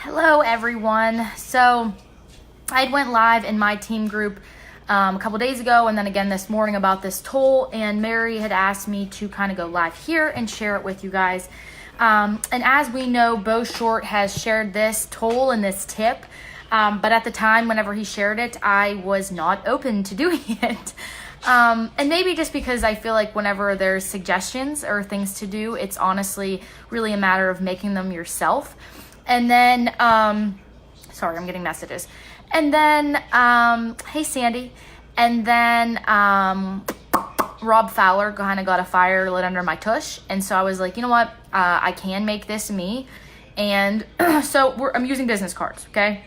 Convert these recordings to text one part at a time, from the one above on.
Hello everyone. So I went live in my team group a couple days ago and then again this morning about this tool, and Mary had asked me to kind of go live here and share it with you guys. And as we know, Bo Short has shared this tool and this tip, but at the time whenever he shared it, I was not open to doing it. And maybe just because I feel like whenever there's suggestions or things to do, it's honestly really a matter of making them yourself. And then, sorry, I'm getting messages. And then, hey Sandy. And then, Rob Fowler kind of got a fire lit under my tush. And so I was like, you know what? I can make this me. And so I'm using business cards, okay?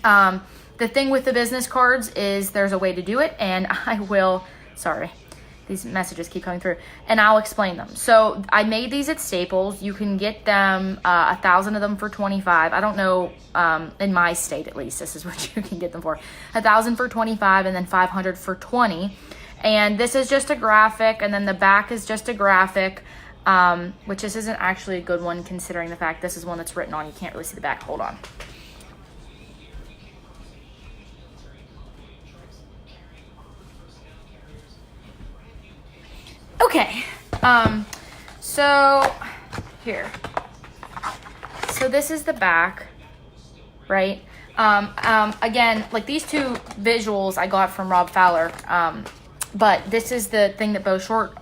The thing with the business cards is there's a way to do it, and I will, sorry, these messages keep coming through, and I'll explain them. So I made these at Staples. You can get them, 1,000 of them for $25. I don't know, in my state at least, this is what you can get them for. 1,000 for $25 and then 500 for $20. And this is just a graphic, and then the back is just a graphic, which this isn't actually a good one considering the fact this is one that's written on. You can't really see the back. Hold on. Okay, so here, so this is the back, right? Again, like these two visuals I got from Rob Fowler, but this is the thing that Bo Short,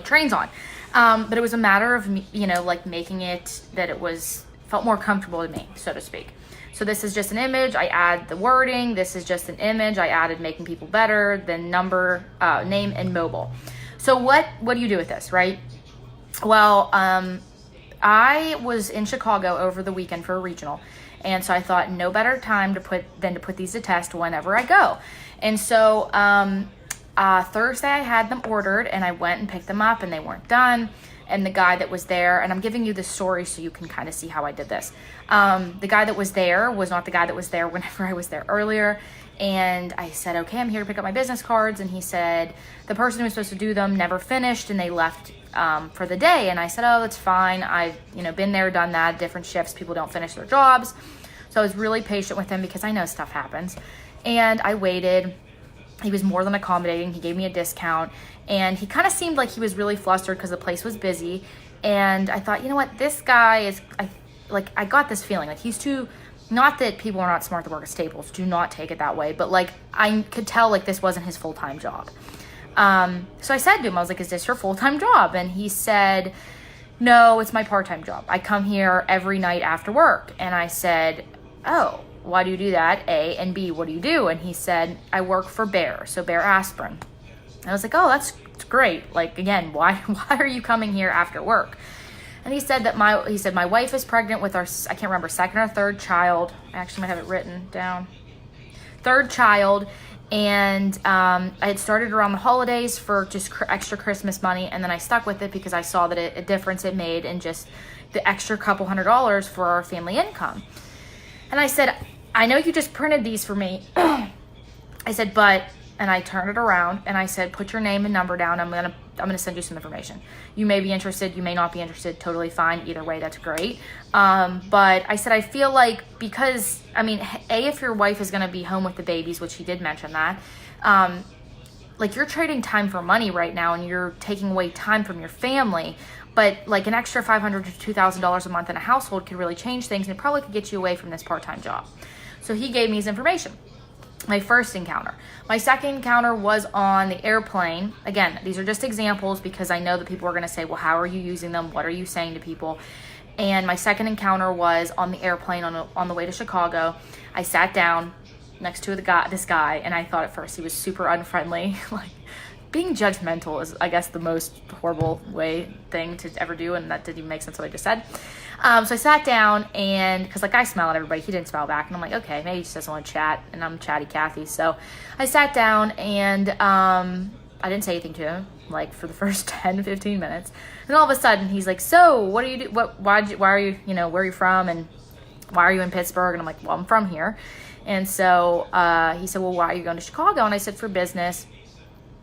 trains on. But it was a matter of me, like making it that it felt more comfortable to me, so to speak. So this is just an image. I add the wording. This is just an image. I added making people better, then number, name, and mobile. So what do you do with this, right? Well, I was in Chicago over the weekend for a regional, and so I thought no better time to put these to test whenever I go. And so Thursday I had them ordered, and I went and picked them up, and they weren't done. And the guy that was there, and I'm giving you this story so you can kind of see how I did this. The guy that was there was not the guy that was there whenever I was there earlier. And I said, okay, I'm here to pick up my business cards. And he said, the person who was supposed to do them never finished and they left for the day. And I said, oh, that's fine. I've been there, done that, different shifts. People don't finish their jobs. So I was really patient with him because I know stuff happens. And I waited. He was more than accommodating. He gave me a discount. And he kind of seemed like he was really flustered because the place was busy. And I thought, you know what, this guy is, I got this feeling like he's too... Not that people are not smart to work at Staples. Do not take it that way. But, I could tell, this wasn't his full-time job. So I said to him, I was like, is this your full-time job? And he said, no, it's my part-time job. I come here every night after work. And I said, oh, why do you do that? A, and B, what do you do? And he said, I work for Bayer, so Bayer Aspirin. And I was like, oh, that's great. Again, why are you coming here after work? And he said that my wife is pregnant with I can't remember, second or third child. I actually might have it written down. Third child. And I had started around the holidays for just extra Christmas money. And then I stuck with it because I saw that a difference it made in just the extra couple $100 for our family income. And I said, I know you just printed these for me. I said, and I turned it around and I said, put your name and number down. I'm gonna send you some information. You may be interested, you may not be interested, totally fine. Either way, that's great. But I said, I feel like because, if your wife is gonna be home with the babies, which he did mention that, you're trading time for money right now and you're taking away time from your family. But an extra $500 to $2,000 a month in a household could really change things, and it probably could get you away from this part-time job. So he gave me his information. My first encounter. My second encounter was on the airplane. Again, these are just examples because I know that people are going to say, well, how are you using them? What are you saying to people? And my second encounter was on the airplane on the way to Chicago. I sat down next to this guy, and I thought at first he was super unfriendly. Being judgmental is, I guess, the most horrible thing to ever do, and that didn't even make sense what I just said. So I sat down, and because I smile at everybody, he didn't smile back, and I'm like, okay, maybe he just doesn't want to chat, and I'm chatty Cathy. So I sat down, and I didn't say anything to him for the first 10 to 15 minutes, and all of a sudden he's like, so what do you do? Why are you, where are you from, and why are you in Pittsburgh? And I'm like, well, I'm from here. And so he said, well, why are you going to Chicago? And I said, for business.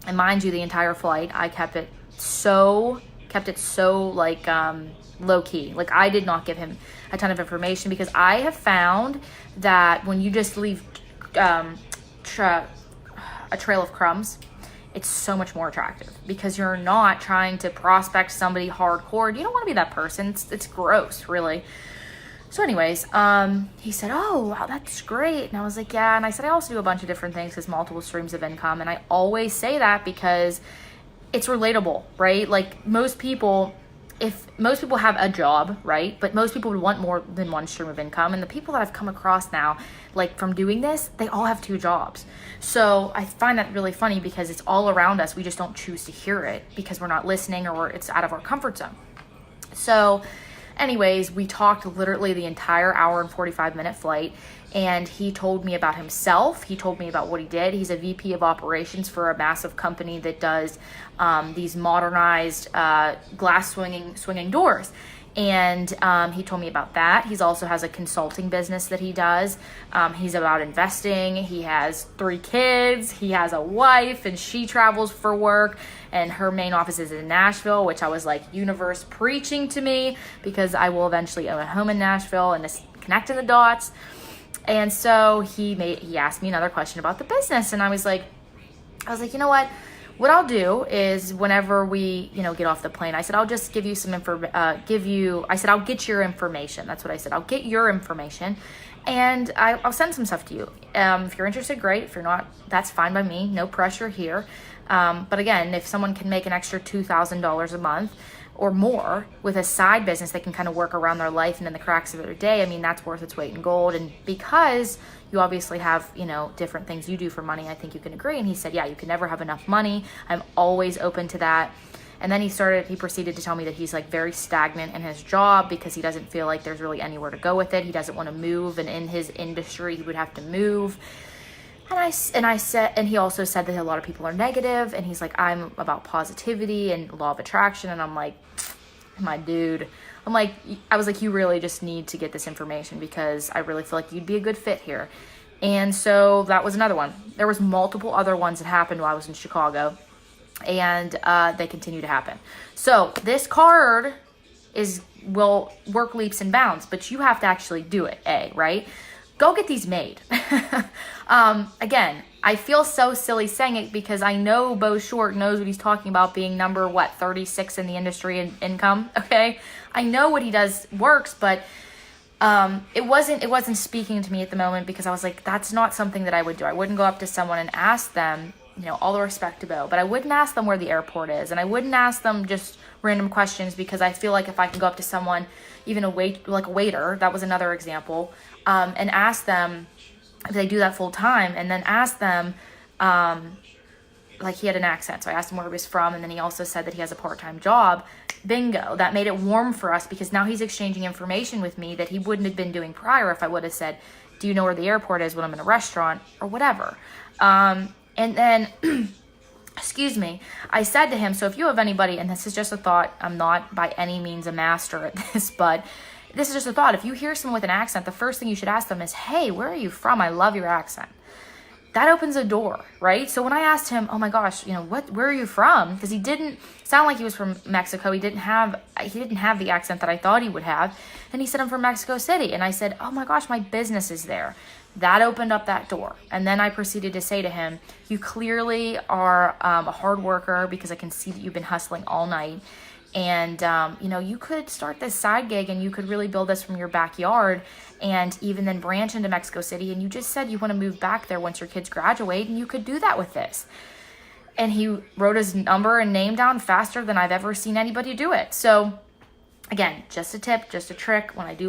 And mind you, the entire flight, I kept it so kept it so like low key. Like I did not give him a ton of information because I have found that when you just leave a trail of crumbs, it's so much more attractive because you're not trying to prospect somebody hardcore. You don't want to be that person. It's gross, really. So anyways, he said, oh, wow, that's great. And I was like, yeah. And I said, I also do a bunch of different things as multiple streams of income. And I always say that because it's relatable, right? Like most people have a job, right? But most people would want more than one stream of income. And the people that I've come across now, like from doing this, they all have 2 jobs. So I find that really funny because it's all around us. We just don't choose to hear it because we're not listening or it's out of our comfort zone. So anyways, we talked literally the entire hour and 45-minute flight. And he told me about himself. He told me about what he did. He's a VP of operations for a massive company that does these modernized glass swinging doors. And he told me about that. He also has a consulting business that he does. He's about investing. He has 3 kids. He has a wife and she travels for work. And her main office is in Nashville, which I was like, universe preaching to me because I will eventually own a home in Nashville and just connecting the dots. And so he asked me another question about the business. And I was like, you know what I'll do is whenever we, get off the plane, I said, I'll just give you some I said, I'll get your information. That's what I said. I'll get your information and I'll send some stuff to you. If you're interested, great. If you're not, that's fine by me. No pressure here. But again, if someone can make an extra $2,000 a month or more with a side business, they can kind of work around their life and in the cracks of their day. I mean, that's worth its weight in gold. And because you obviously have, different things you do for money, I think you can agree. And he said, yeah, you can never have enough money. I'm always open to that. And then he proceeded to tell me that he's like very stagnant in his job because he doesn't feel like there's really anywhere to go with it. He doesn't want to move. And in his industry, he would have to move. And he also said that a lot of people are negative, and he's like, I'm about positivity and law of attraction. And I'm like, my dude, I was like, you really just need to get this information because I really feel like you'd be a good fit here. And so that was another one. There was multiple other ones that happened while I was in Chicago, and they continue to happen. So this card will work leaps and bounds, but you have to actually do it, right? Go get these made. Again, I feel so silly saying it because I know Bo Short knows what he's talking about being number 36 in the industry in income. Okay. I know what he does works, but it wasn't speaking to me at the moment because I was like, that's not something that I would do. I wouldn't go up to someone and ask them, all the respect to Bo, but I wouldn't ask them where the airport is. And I wouldn't ask them just random questions because I feel like if I can go up to someone, even a waiter, that was another example, and ask them if they do that full time, and then ask them, like he had an accent. So I asked him where he was from. And then he also said that he has a part-time job. Bingo. That made it warm for us because now he's exchanging information with me that he wouldn't have been doing prior if I would have said, do you know where the airport is when I'm in a restaurant or whatever? And then, excuse me, I said to him, so if you have anybody, and this is just a thought, I'm not by any means a master at this, but this is just a thought. If you hear someone with an accent, the first thing you should ask them is, hey, where are you from? I love your accent. That opens a door, right? So when I asked him, oh my gosh, where are you from? Because he didn't sound like he was from Mexico. He didn't have the accent that I thought he would have. And he said, I'm from Mexico City. And I said, oh my gosh, my business is there. That opened up that door. And then I proceeded to say to him, you clearly are a hard worker because I can see that you've been hustling all night. And, you could start this side gig and you could really build this from your backyard and even then branch into Mexico City. And you just said you want to move back there once your kids graduate, and you could do that with this. And he wrote his number and name down faster than I've ever seen anybody do it. So again, just a tip, just a trick when I do